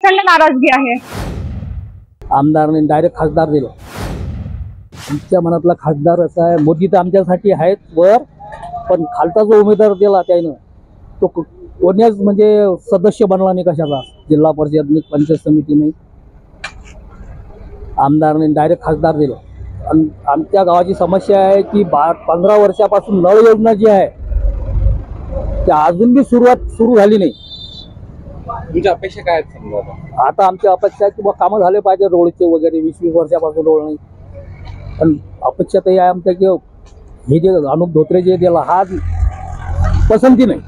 प्रचंड नाराजगी आहे। आमदारांनी डायरेक्ट खासदार दिलं। आमच्या मनातला खासदार असा आहे, मोदी तर आमच्यासाठी आहेत वर, पण खालचा जो उमेदवार दिला त्यानं तो कोण्याच म्हणजे सदस्य बनला नाही कशाचा, जिल्हा परिषद नाही, पंचायत समिती नाही। आमदारांनी डायरेक्ट खासदार दिलं। आणि आमच्या गावाची समस्या आहे की 15 वर्षापासून नळ योजना जी आहे ती अजून बी सुरू झाली नाही। तुमच्या अपेक्षा काय आहेत समजा? आता आमची अपेक्षा आहे की कामं झाले पाहिजे, रोडचे वगैरे 20-20 वर्षापासून रोड नाही। पण अपेक्षा तर आहे आमच्या की हे जे अनुप धोत्रे जे दिला हा पसंती नाही,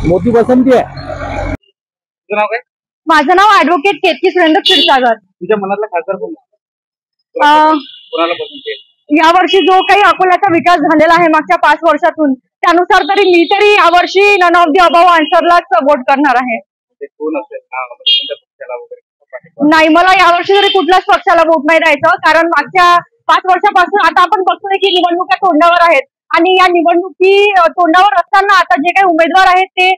मोदी पसंती आहे। तुझं नाव काय? माझं नाव ऍडव्होकेट केतकी सुरेंद्र क्षीरसागर। तुझ्या मनातला खासदार कोण आहे? कोणाला पसंती आहे? यावर्षी जो काही अकोल्याचा विकास झालेला आहे मागच्या 5 वर्षातून, त्यानुसार तरी मी तरी यावर्षी नन ऑफ दी अबव आन्सरलाच वोट करणार आहे। कोण असेल? कोणत्या पक्षाला वगैरे? नाही, मला यावर्षी तरी कुठल्याच पक्षाला वोट नाही द्यायचं, कारण मागच्या 5 वर्षापासून आता आपण बघतोय की निवडणुका तोंडावर आहेत आणि या निवडणुकी तोंडावर असताना आता जे काही उमेदवार आहेत ते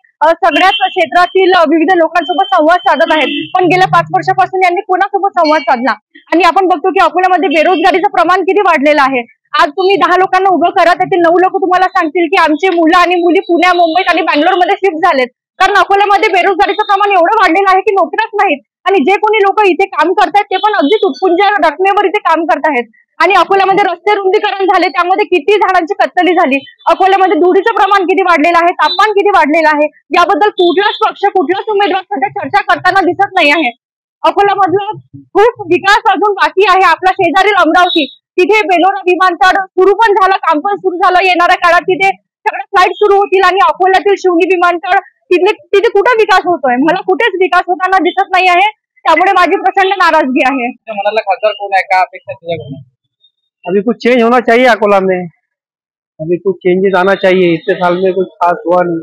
सगळ्याच क्षेत्रातील विविध लोकांसोबत संवाद साधत आहेत, पण गेल्या 5 वर्षापासून यांनी कोणासोबत संवाद साधला? आणि आपण बघतो की अकोल्यामध्ये बेरोजगारीचं प्रमाण किती वाढलेलं आहे। आज तुम्ही 10 लोकांना उभं करा, त्यातील 9 लोक तुम्हाला सांगतील की आमचे मुलं आणि मुली पुण्या, मुंबईत आणि बँगलोरमध्ये शिफ्ट झालेत, कारण अकोल्यामध्ये बेरोजगारीचं प्रमाण एवढं वाढलेलं आहे की नोकऱ्याच नाहीत। आणि जे कोणी लोक इथे काम करतायत ते पण अगदी तुटपुंज रकमेवर इथे काम करत आहेत। आणि अकोल्यामध्ये रस्ते रुंदीकरण झाले, त्यामध्ये किती झाडांची कत्तली झाली। अकोल्यामध्ये धुळीचं प्रमाण किती वाढलेलं आहे, तापमान किती वाढलेलं आहे, याबद्दल कुठलाच पक्ष, कुठलाच उमेदवार सध्या चर्चा करताना दिसत नाही आहे। अकोल्यामधला खूप विकास अजून बाकी आहे। आपला शेजारील अमरावती, तिथे बेलोरा विमानतळ सुरू पण झालं, काम पण सुरू झालं, येणाऱ्या काळात तिथे सगळ्या फ्लाईट सुरू होतील। आणि अकोल्यातील शिवनी विमानतळ तिथे कुठे विकास होतोय? मला कुठेच विकास होताना दिसत नाही आहे, त्यामुळे माझी प्रचंड नाराजगी आहे। तुझ्या मनातला खासदार कोण आहे? काय अपेक्षा तुझ्याकडून? अभी कुछ चेंज होना चाहिए अकोला में, अभी कुछ चेंजेस आना चाहिए। इतने साल में कुछ खास हुआ नहीं।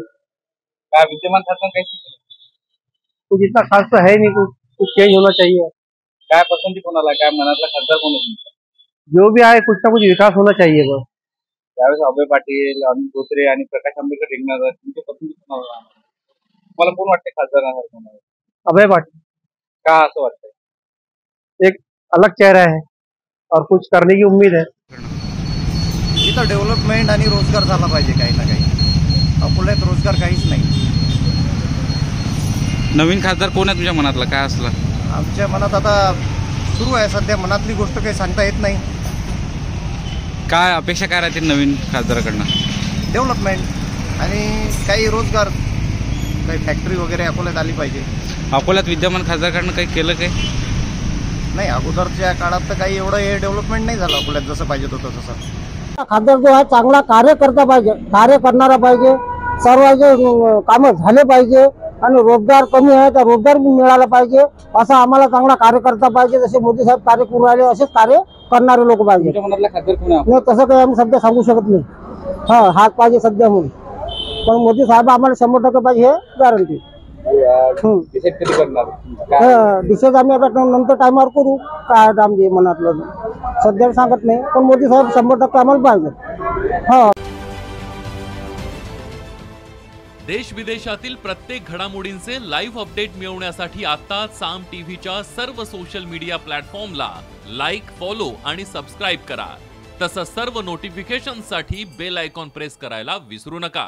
काय विद्यमान खासदार कैसे कुछ इतना खास तो है नहीं, कुछ चेंज होना चाहिए। काय पसंती कोणाला? काय मनातला खासदार कोण आहे तुमचा? जो भी आए कुछ ना कुछ विकास होना चाहिए बस। त्यावेळेस अभय पाटील, अनुप धोत्रे आणि प्रकाश आंबेडकर रिंगणार आहेत, तुमची पसंती कोणाला? तुम्हाला कोण वाटते खासदार राहणार कोणाला? अभय पाटील का असं वाटतंय? एक अलग चेहरा है और कुछ करने की उम्मीद है। इथं डेव्हलपमेंट आणि रोजगार झाला पाहिजे काही ना काही। अकोल्यात रोजगार काहीच नाही। नवीन खासदार कोण आहे तुझ्या मनातला? काय असला? आमच्या मनात आता सुरू आहे सध्या, मनातली गोष्ट काही सांगता येत नाही। काय अपेक्षा काय राहतील नवीन खासदाराकडनं? डेव्हलपमेंट आणि काही रोजगार, काही फॅक्टरी वगैरे अकोल्यात आली पाहिजे। अकोल्यात विद्यमान खासदाराकडनं काही केलं काय? नाही, अगोदरच्या काळात तर काही एवढं हे डेव्हलपमेंट नाही झालं अकोल्यात जसं पाहिजे होतं तसं। खासदार जो आहे चांगला कार्य करता पाहिजे, कार्य करणारा पाहिजे, सर्वांचे कामं झाले पाहिजे आणि रोजगार कमी आहे तर रोजगार मिळाला पाहिजे, असं आम्हाला चांगला कार्य करता पाहिजे। जसे मोदी साहेब कार्य करू राहिले असेच कार्य करणारे लोक पाहिजे। तुमच्या मनातला खासदार कोण आहे? नाही, तसं काही आम्ही सध्या सांगू शकत नाही। हात पाहिजे सध्या म्हणून, पण मोदी साहेब आम्हाला 100% पाहिजे हे गॅरंटी। डिसाईड कधी करणार? डिसाईड आम्ही आता नंतर टायमावर करू, काय आमचे मनातलं सध्या सांगत नाही, पण मोदी साहेब 100% आम्हाला पाहिजे। देश विदेशातील प्रत्येक घडामोडींचे लाईव्ह अपडेट मिळवण्यासाठी आता साम टीव्हीच्या सर्व सोशल मीडिया प्लॅटफॉर्मला लाईक, फॉलो आणि सबस्क्राईब करा। तसंच सर्व नोटिफिकेशनसाठी बेल आयकॉन प्रेस करायला विसरू नका।